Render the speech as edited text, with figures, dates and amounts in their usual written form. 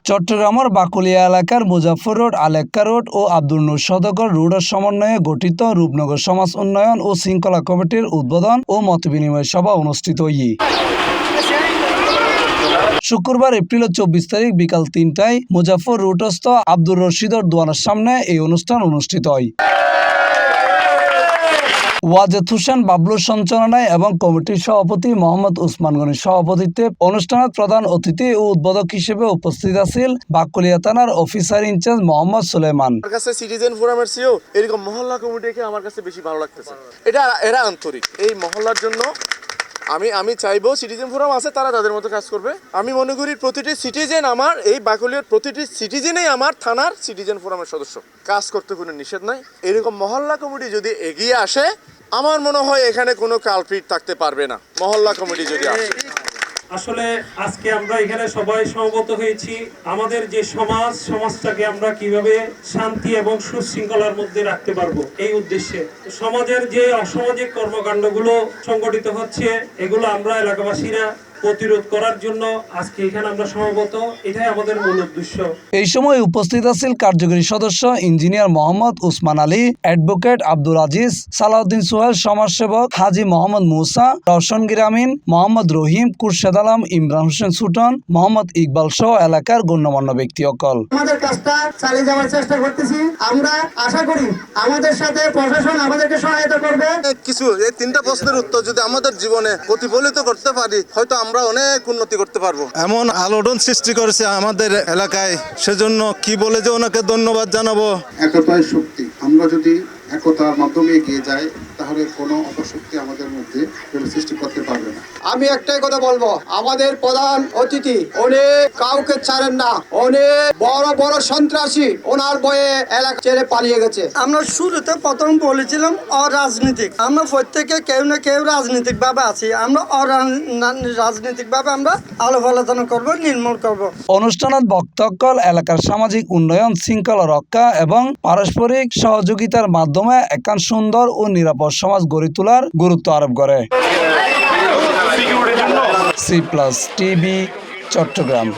চট্টগ্রামের বাকলিয়া এলাকার Muzaffar road, আলেক্কা road ও আব্দুল নূর সওদাগর রোডের সমন্বয়ে গঠিত রূপনগর সমাজ উন্নয়ন ও শৃঙ্খলা কমিটির উদ্বোধন ও মতবিনিময় সভা অনুষ্ঠিত শুক্রবার এপ্রিল 24 তারিখ বিকাল 3টায় মুজাফর রোডস্থ আব্দুর রশিদর দোয়ানের সামনে এই অনুষ্ঠান অনুষ্ঠিত হয়। ওয়াজেদ হোসেন বাবলুর সঞ্চালনায় এবং কমিটির সভাপতি মোহাম্মদ উসমান গনির সভাপতিত্বে অনুষ্ঠানের প্রধান অতিথি ও উদ্বোধক হিসেবে উপস্থিত আছেন বাকলিয়া থানার অফিসার ইনচার্জ মোহাম্মদ সুলেমান। আমার কাছে সিটিজেন ফোরামের চেয়েও এরকম মহল্লা কমিটিকে আমার কাছে বেশি ভালো লাগতেছে। এরা আন্তরিক এই মহল্লার জন্য। আমি চাইবো সিটিজেন ফোরাম আছে, তারা তাদের মতো কাজ করবে। আমি মনে করি প্রতিটি সিটিজেন, আমার এই বাকলিয়ার প্রতিটি সিটিজেনই আমার থানার সিটিজেন ফোরামের সদস্য। কাজ করতে কোনো নিষেধ নাই। এরকম মহল্লা কমিটি যদি এগিয়ে আসে, আমার মনে হয় এখানে কোনো কালপিট থাকতে পারবে না। মহল্লা কমিটি যদি আসে, আসলে আজকে আমরা এখানে সবাই সমবেত হয়েছি আমাদের যে সমাজটাকে আমরা কিভাবে শান্তি এবং সুশৃঙ্খলার মধ্যে রাখতে পারবো এই উদ্দেশ্যে। সমাজের যে অসামাজিক কর্মকাণ্ডগুলো সংগঠিত হচ্ছে, এগুলো আমরা এলাকাবাসীরা প্রতিরোধ করার জন্য আজকে এখানে আমরা সমবেত, এটাই আমাদের মূল উদ্দেশ্য। এই সময় উপস্থিত আছেন কার্যকরী সদস্য ইঞ্জিনিয়ার মোহাম্মদ উসমান আলী, অ্যাডভোকেট আব্দুল আজিজ, সালাউদ্দিন সোহেল, সমাজসেবক হাজি মোহাম্মদ মুসা, রওশন গিরামিন, মোহাম্মদ রহিম, কুরশেদ আলম, ইমরান হোসেন সুটন, মোহাম্মদ ইকবাল সহ এলাকার গণ্যমান্য ব্যক্তি অকল। আমাদের কাজটা চালিয়ে যাওয়ার চেষ্টা করতেছি। আমরা আশা করি আমাদের সাথে প্রশাসন আমাদেরকে সহায়তা করবে। কিছু এই তিনটা প্রশ্নের উত্তর যদি আমাদের জীবনে প্রতিফলিত করতে পারি, হয়তো আমরা অনেক উন্নতি করতে পারবো। এমন আলোড়ন সৃষ্টি করেছে আমাদের এলাকায়, সেজন্য কি বলে যে ওনাকে ধন্যবাদ জানাবো। একতাই শক্তি। আমরা যদি একতার মাধ্যমে এগিয়ে যাই, তাহলে কোনো অপশক্তি আমাদের মধ্যে সৃষ্টি করতে পারবে না। আমি একটাই কথা বলবো, আমাদের প্রধান অতিথি অনেক কাউকে ছাড়েন না, অনেক বড় বড় সন্ত্রাসী ওনার বয়ে এলাকা ছেড়ে পালিয়ে গেছে। আমরা শুরুতে প্রথম বলেছিলাম অরাজনৈতিক। আমরা প্রত্যেকে কেউ না কেউ রাজনৈতিক ভাবে আছি। আমরা রাজনৈতিক ভাবে আমরা আলো আলোচনা করবো, নির্মূল করবো। অনুষ্ঠানত বক্তব্য এলাকার সামাজিক উন্নয়ন, শৃঙ্খলা রক্ষা এবং পারস্পরিক সহযোগিতার মাধ্যমে একখান সুন্দর ও নিরাপদ সমাজ গড়ে তোলার গুরুত্ব আরোপ করে। C+ TV Chittagong.